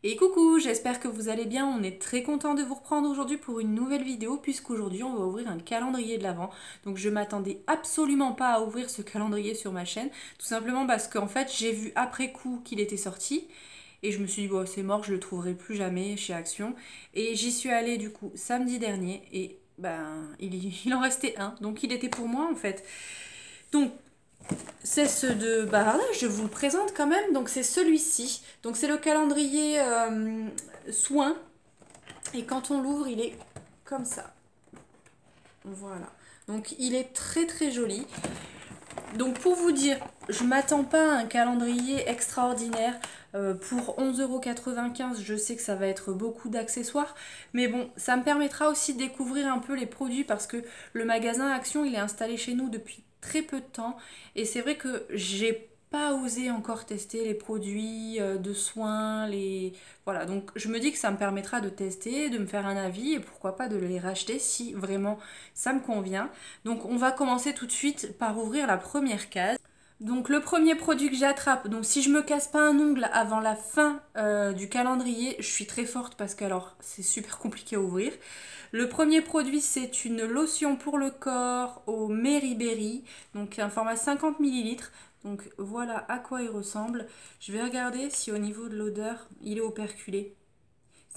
Et coucou, j'espère que vous allez bien. On est très content de vous reprendre aujourd'hui pour une nouvelle vidéo puisqu'aujourd'hui on va ouvrir un calendrier de l'Avent. Donc je m'attendais absolument pas à ouvrir ce calendrier sur ma chaîne, tout simplement parce qu'en fait j'ai vu après coup qu'il était sorti et je me suis dit bon c'est mort, je le trouverai plus jamais chez Action. Et j'y suis allée du coup samedi dernier et il en restait un, donc il était pour moi en fait. Donc c'est ce de... Bah là, je vous le présente quand même. Donc c'est celui-ci. Donc c'est le calendrier soin. Et quand on l'ouvre, il est comme ça. Voilà. Donc il est très très joli. Donc pour vous dire, je m'attends pas à un calendrier extraordinaire. Pour 11,95 €, je sais que ça va être beaucoup d'accessoires. Mais bon, ça me permettra aussi de découvrir un peu les produits parce que le magasin Action, il est installé chez nous depuis très peu de temps. Et c'est vrai que j'ai pas osé encore tester les produits de soins, les... Voilà, donc je me dis que ça me permettra de tester, de me faire un avis et pourquoi pas de les racheter si vraiment ça me convient. Donc on va commencer tout de suite par ouvrir la première case. Donc le premier produit que j'attrape, donc si je me casse pas un ongle avant la fin du calendrier, je suis très forte parce que alors c'est super compliqué à ouvrir. Le premier produit c'est une lotion pour le corps au Mary Berry, donc un format 50 millilitres. Donc voilà à quoi il ressemble. Je vais regarder si au niveau de l'odeur il est operculé.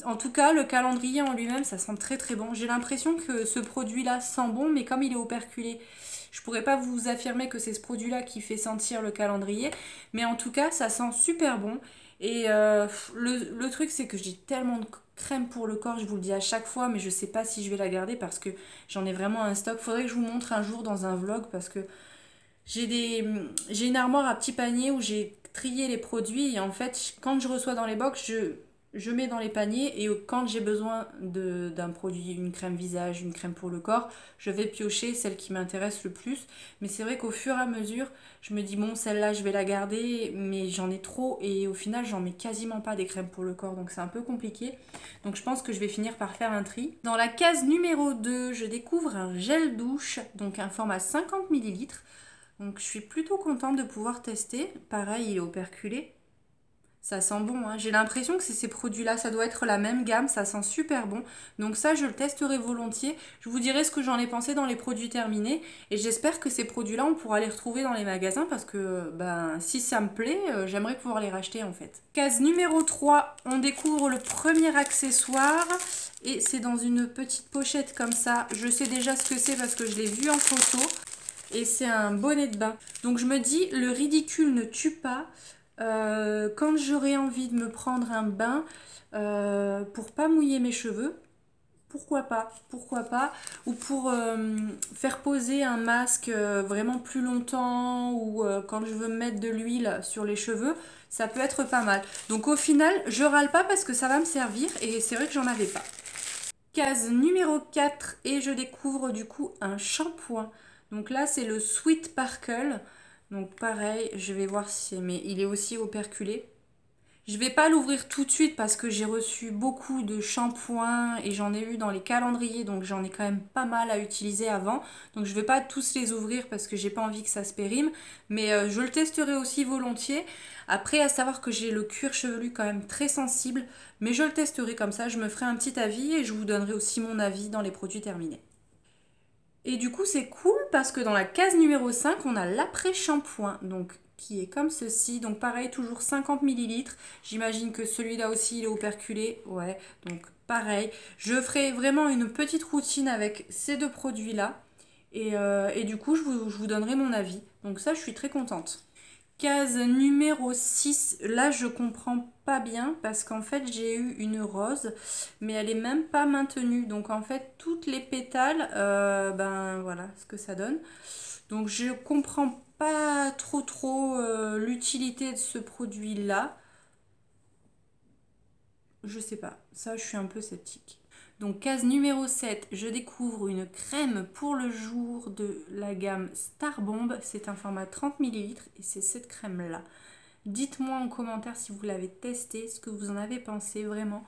En tout cas, le calendrier en lui-même, ça sent très très bon. J'ai l'impression que ce produit-là sent bon, mais comme il est operculé, je pourrais pas vous affirmer que c'est ce produit-là qui fait sentir le calendrier. Mais en tout cas, ça sent super bon. Et le truc, c'est que j'ai tellement de crème pour le corps, je vous le dis à chaque fois, mais je sais pas si je vais la garder parce que j'en ai vraiment un stock. Faudrait que je vous montre un jour dans un vlog parce que j'ai une armoire à petits paniers où j'ai trié les produits et en fait, quand je reçois dans les box, je mets dans les paniers et quand j'ai besoin d'un produit, une crème visage, une crème pour le corps, je vais piocher celle qui m'intéresse le plus. Mais c'est vrai qu'au fur et à mesure, je me dis bon, celle-là, je vais la garder, mais j'en ai trop et au final, j'en mets quasiment pas des crèmes pour le corps, donc c'est un peu compliqué. Donc je pense que je vais finir par faire un tri. Dans la case numéro 2, je découvre un gel douche, donc un format 50 millilitres. Donc je suis plutôt contente de pouvoir tester. Pareil, il est operculé. Ça sent bon, hein. J'ai l'impression que c'est ces produits-là, ça doit être la même gamme, ça sent super bon. Donc ça, je le testerai volontiers. Je vous dirai ce que j'en ai pensé dans les produits terminés. Et j'espère que ces produits-là, on pourra les retrouver dans les magasins parce que si ça me plaît, j'aimerais pouvoir les racheter en fait. Case numéro 3, on découvre le premier accessoire. Et c'est dans une petite pochette comme ça. Je sais déjà ce que c'est parce que je l'ai vu en photo. Et c'est un bonnet de bain. Donc je me dis, le ridicule ne tue pas. Quand j'aurai envie de me prendre un bain pour pas mouiller mes cheveux, pourquoi pas, pourquoi pas, ou pour faire poser un masque vraiment plus longtemps, ou quand je veux mettre de l'huile sur les cheveux, ça peut être pas mal. Donc au final, je râle pas parce que ça va me servir et c'est vrai que j'en avais pas. Case numéro 4 et je découvre du coup un shampoing. Donc là c'est le Sweet Sparkle. Donc pareil, je vais voir si... Mais il est aussi operculé. Je vais pas l'ouvrir tout de suite parce que j'ai reçu beaucoup de shampoings et j'en ai eu dans les calendriers. Donc j'en ai quand même pas mal à utiliser avant. Donc je vais pas tous les ouvrir parce que j'ai pas envie que ça se périme. Mais je le testerai aussi volontiers. Après, à savoir que j'ai le cuir chevelu quand même très sensible. Mais je le testerai comme ça, je me ferai un petit avis et je vous donnerai aussi mon avis dans les produits terminés. Et du coup, c'est cool parce que dans la case numéro 5, on a l'après-shampoing, donc qui est comme ceci. Donc pareil, toujours 50 millilitres. J'imagine que celui-là aussi, il est operculé. Ouais, donc pareil. Je ferai vraiment une petite routine avec ces deux produits-là. Et du coup, je vous donnerai mon avis. Donc ça, je suis très contente. Case numéro 6, là je comprends pas bien parce qu'en fait j'ai eu une rose mais elle est même pas maintenue, donc en fait toutes les pétales, ben voilà ce que ça donne. Donc je comprends pas trop l'utilité de ce produit là, je sais pas, ça je suis un peu sceptique. Donc case numéro 7, je découvre une crème pour le jour de la gamme Star Bomb, c'est un format 30 millilitres et c'est cette crème là. Dites-moi en commentaire si vous l'avez testé, ce que vous en avez pensé vraiment.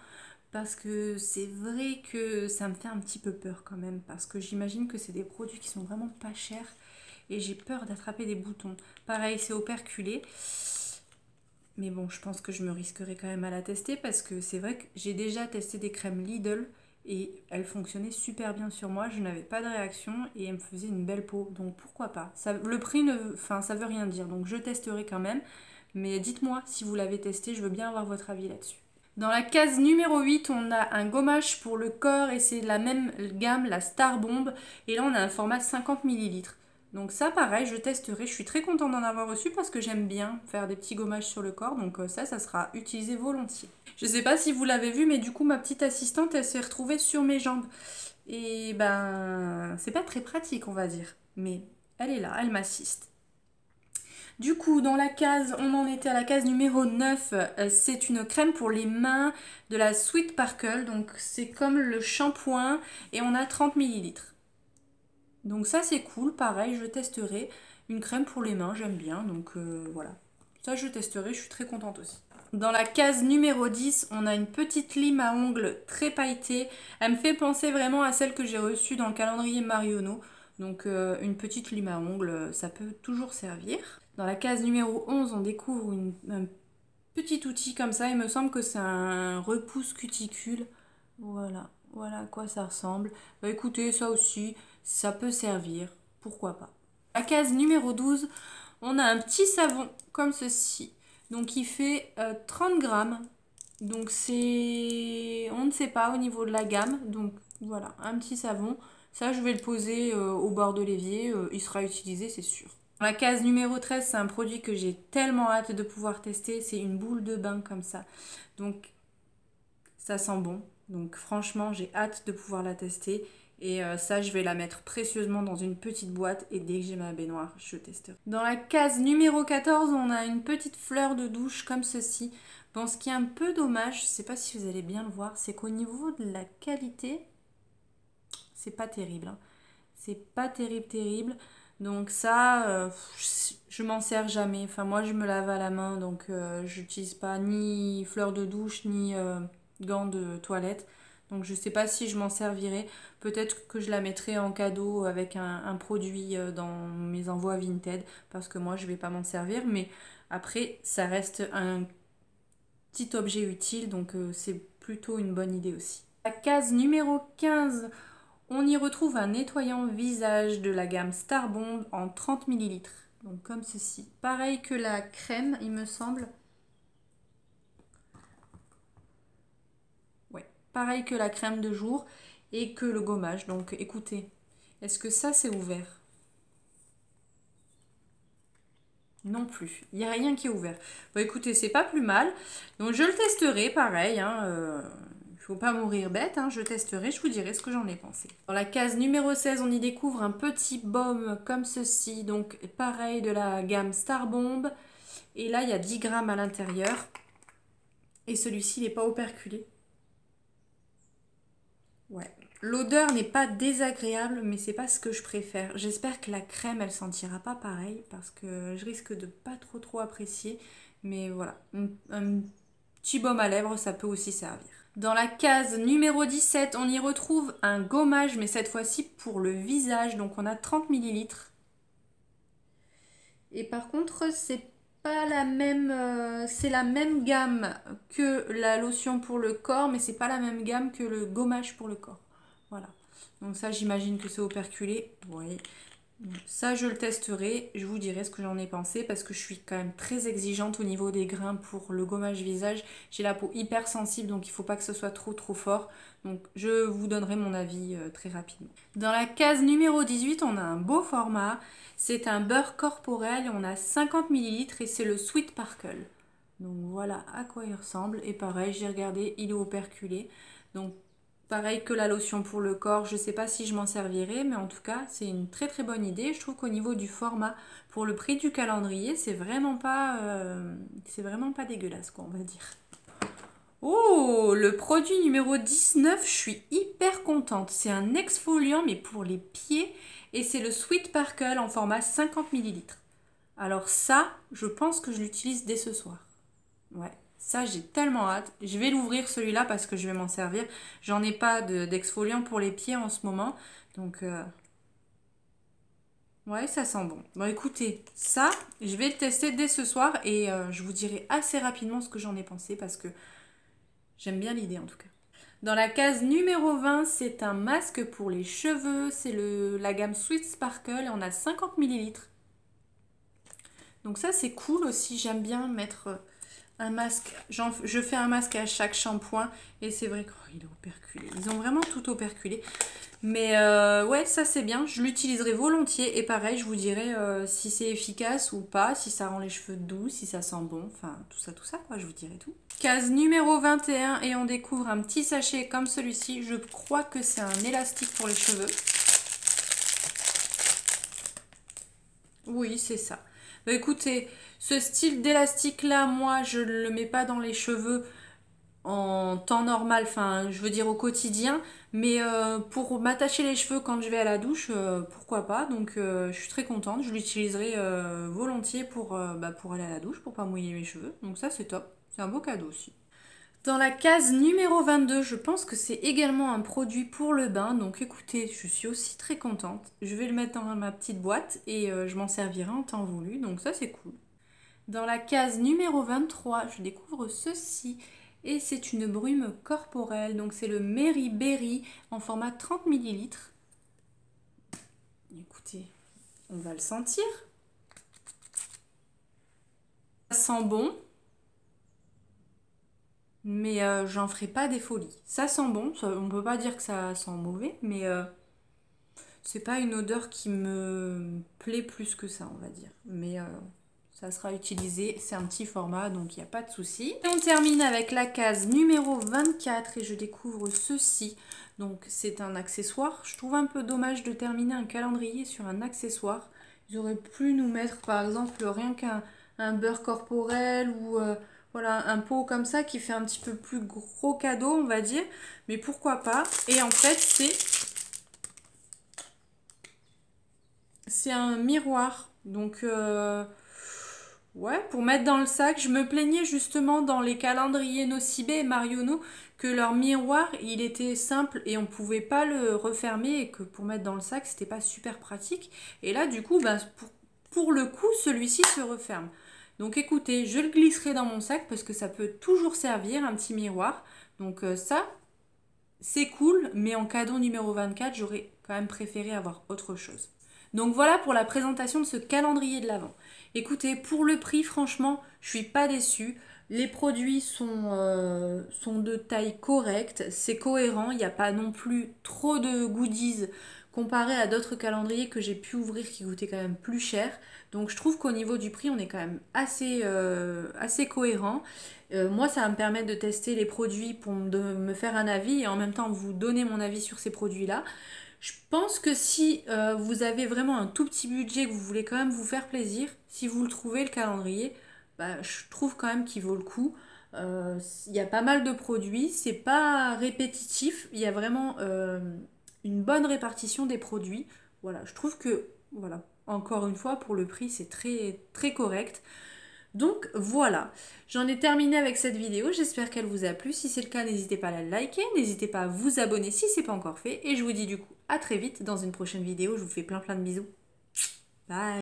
Parce que c'est vrai que ça me fait un petit peu peur quand même. Parce que j'imagine que c'est des produits qui sont vraiment pas chers. Et j'ai peur d'attraper des boutons. Pareil, c'est operculé. Mais bon, je pense que je me risquerai quand même à la tester parce que c'est vrai que j'ai déjà testé des crèmes Lidl et elles fonctionnaient super bien sur moi. Je n'avais pas de réaction et elles me faisaient une belle peau. Donc pourquoi pas. Ça, le prix, enfin, ça veut rien dire. Donc je testerai quand même. Mais dites-moi si vous l'avez testé, je veux bien avoir votre avis là-dessus. Dans la case numéro 8, on a un gommage pour le corps et c'est la même gamme, la Star Bomb. Et là, on a un format 50 millilitres. Donc ça, pareil, je testerai. Je suis très contente d'en avoir reçu parce que j'aime bien faire des petits gommages sur le corps. Donc ça sera utilisé volontiers. Je sais pas si vous l'avez vu, mais du coup, ma petite assistante, elle s'est retrouvée sur mes jambes. Et ben, c'est pas très pratique, on va dire. Mais elle est là, elle m'assiste. Du coup, dans la case, on en était à la case numéro 9. C'est une crème pour les mains de la Sweet Sparkle. Donc, c'est comme le shampoing et on a 30 millilitres. Donc ça, c'est cool. Pareil, je testerai. Une crème pour les mains, j'aime bien. Donc, voilà. Ça, je testerai. Je suis très contente aussi. Dans la case numéro 10, on a une petite lime à ongles très pailletée. Elle me fait penser vraiment à celle que j'ai reçue dans le calendrier Marionneau. Donc une petite lime à ongles, ça peut toujours servir. Dans la case numéro 11, on découvre un petit outil comme ça. Il me semble que c'est un repousse cuticule. Voilà, voilà à quoi ça ressemble. Bah écoutez, ça aussi, ça peut servir. Pourquoi pas. La case numéro 12, on a un petit savon comme ceci. Donc il fait 30 grammes. Donc c'est... On ne sait pas au niveau de la gamme. Donc voilà, un petit savon. Ça, je vais le poser au bord de l'évier. Il sera utilisé, c'est sûr. La case numéro 13, c'est un produit que j'ai tellement hâte de pouvoir tester. C'est une boule de bain comme ça. Donc ça sent bon. Donc franchement, j'ai hâte de pouvoir la tester. Et ça, je vais la mettre précieusement dans une petite boîte. Et dès que j'ai ma baignoire, je testerai. Dans la case numéro 14, on a une petite fleur de douche comme ceci. Bon, ce qui est un peu dommage, je ne sais pas si vous allez bien le voir, c'est qu'au niveau de la qualité, c'est pas terrible. Hein. C'est pas terrible, terrible. Donc ça, je m'en sers jamais. Enfin, moi, je me lave à la main. Donc, j'utilise pas ni fleur de douche, ni gants de toilette. Donc je sais pas si je m'en servirai. Peut-être que je la mettrai en cadeau avec un produit dans mes envois Vinted. Parce que moi je vais pas m'en servir. Mais après ça reste un petit objet utile. Donc c'est plutôt une bonne idée aussi. La case numéro 15. On y retrouve un nettoyant visage de la gamme Star Bomb en 30 millilitres. Donc comme ceci. Pareil que la crème il me semble. Pareil que la crème de jour et que le gommage. Donc écoutez, est-ce que ça c'est ouvert? Non plus, il n'y a rien qui est ouvert. Bon écoutez, c'est pas plus mal. Donc je le testerai, pareil. Il faut pas mourir bête, hein, je testerai, je vous dirai ce que j'en ai pensé. Dans la case numéro 16, on y découvre un petit baume comme ceci. Donc pareil de la gamme Star Bomb. Et là, il y a 10 grammes à l'intérieur. Et celui-ci, il n'est pas operculé. Ouais. L'odeur n'est pas désagréable, mais c'est pas ce que je préfère. J'espère que la crème, elle sentira pas pareil, parce que je risque de pas trop apprécier. Mais voilà, un petit baume à lèvres, ça peut aussi servir. Dans la case numéro 17, on y retrouve un gommage, mais cette fois-ci pour le visage. Donc on a 30 millilitres. Et par contre, c'est pas la même, c'est la même gamme que la lotion pour le corps, mais c'est pas la même gamme que le gommage pour le corps. Voilà. Donc ça, j'imagine que c'est operculé. Oui. Ça, je le testerai. Je vous dirai ce que j'en ai pensé parce que je suis quand même très exigeante au niveau des grains pour le gommage visage. J'ai la peau hyper sensible, donc il ne faut pas que ce soit trop fort. Donc je vous donnerai mon avis très rapidement. Dans la case numéro 18, on a un beau format. C'est un beurre corporel et on a 50 millilitres et c'est le Sweet Sparkle. Donc voilà à quoi il ressemble. Et pareil, j'ai regardé, il est operculé. Donc pareil que la lotion pour le corps, je ne sais pas si je m'en servirai, mais en tout cas, c'est une très bonne idée. Je trouve qu'au niveau du format, pour le prix du calendrier, c'est vraiment pas dégueulasse, quoi, on va dire. Oh, le produit numéro 19, je suis hyper contente. C'est un exfoliant, mais pour les pieds, et c'est le Sweet Sparkle en format 50 millilitres. Alors ça, je pense que je l'utilise dès ce soir. Ouais. Ça, j'ai tellement hâte. Je vais l'ouvrir celui-là parce que je vais m'en servir. J'en ai pas d'exfoliant pour les pieds en ce moment. Donc, Ouais, ça sent bon. Bon, écoutez, ça, je vais le tester dès ce soir et je vous dirai assez rapidement ce que j'en ai pensé parce que j'aime bien l'idée en tout cas. Dans la case numéro 20, c'est un masque pour les cheveux. C'est la gamme Sweet Sparkle et on a 50 millilitres. Donc ça, c'est cool aussi. J'aime bien mettre un masque. Je fais un masque à chaque shampoing et c'est vrai qu'il est operculé. Ils ont vraiment tout operculé. Mais ouais, ça c'est bien. Je l'utiliserai volontiers et pareil, je vous dirai si c'est efficace ou pas, si ça rend les cheveux doux, si ça sent bon. Enfin, tout ça quoi, je vous dirai tout. Case numéro 21 et on découvre un petit sachet comme celui-ci. Je crois que c'est un élastique pour les cheveux. Oui, c'est ça. Bah, écoutez, ce style d'élastique là, moi je ne le mets pas dans les cheveux en temps normal, enfin je veux dire au quotidien, mais pour m'attacher les cheveux quand je vais à la douche, pourquoi pas, donc je suis très contente, je l'utiliserai volontiers pour aller à la douche, pour pas mouiller mes cheveux, donc ça c'est top, c'est un beau cadeau aussi. Dans la case numéro 22, je pense que c'est également un produit pour le bain, donc écoutez, je suis aussi très contente, je vais le mettre dans ma petite boîte et je m'en servirai en temps voulu, donc ça c'est cool. Dans la case numéro 23, je découvre ceci et c'est une brume corporelle. Donc c'est le Mary Berry en format 30 millilitres. Écoutez, on va le sentir. Ça sent bon, mais j'en ferai pas des folies. Ça sent bon, on ne peut pas dire que ça sent mauvais, mais c'est pas une odeur qui me plaît plus que ça, on va dire. Mais ça sera utilisé, c'est un petit format, donc il n'y a pas de souci. Et on termine avec la case numéro 24 et je découvre ceci. Donc c'est un accessoire. Je trouve un peu dommage de terminer un calendrier sur un accessoire. Ils auraient pu nous mettre par exemple rien qu'un beurre corporel ou voilà, un pot comme ça qui fait un petit peu plus gros cadeau, on va dire. Mais pourquoi pas. Et en fait, c'est un miroir. Donc, ouais, pour mettre dans le sac. Je me plaignais justement dans les calendriers Nocibé et Marionneau que leur miroir, il était simple et on pouvait pas le refermer et que pour mettre dans le sac, c'était pas super pratique. Et là, du coup, bah, pour le coup, celui-ci se referme. Donc écoutez, je le glisserai dans mon sac parce que ça peut toujours servir, un petit miroir. Donc ça, c'est cool, mais en cadeau numéro 24, j'aurais quand même préféré avoir autre chose. Donc voilà pour la présentation de ce calendrier de l'Avent. Écoutez, pour le prix, franchement, je suis pas déçue. Les produits sont de taille correcte, c'est cohérent, il n'y a pas non plus trop de goodies comparé à d'autres calendriers que j'ai pu ouvrir qui coûtaient quand même plus cher. Donc je trouve qu'au niveau du prix, on est quand même assez cohérent. Moi, ça va me permettre de tester les produits pour me faire un avis et en même temps vous donner mon avis sur ces produits-là. Je pense que si vous avez vraiment un tout petit budget, que vous voulez quand même vous faire plaisir, si vous le trouvez, le calendrier, bah, je trouve quand même qu'il vaut le coup. Il y a pas mal de produits, c'est pas répétitif, il y a vraiment une bonne répartition des produits. Voilà, je trouve que, voilà, encore une fois, pour le prix, c'est très, très correct. Donc voilà, j'en ai terminé avec cette vidéo, j'espère qu'elle vous a plu. Si c'est le cas, n'hésitez pas à la liker, n'hésitez pas à vous abonner si ce n'est pas encore fait. Et je vous dis du coup à très vite dans une prochaine vidéo, je vous fais plein de bisous. Bye.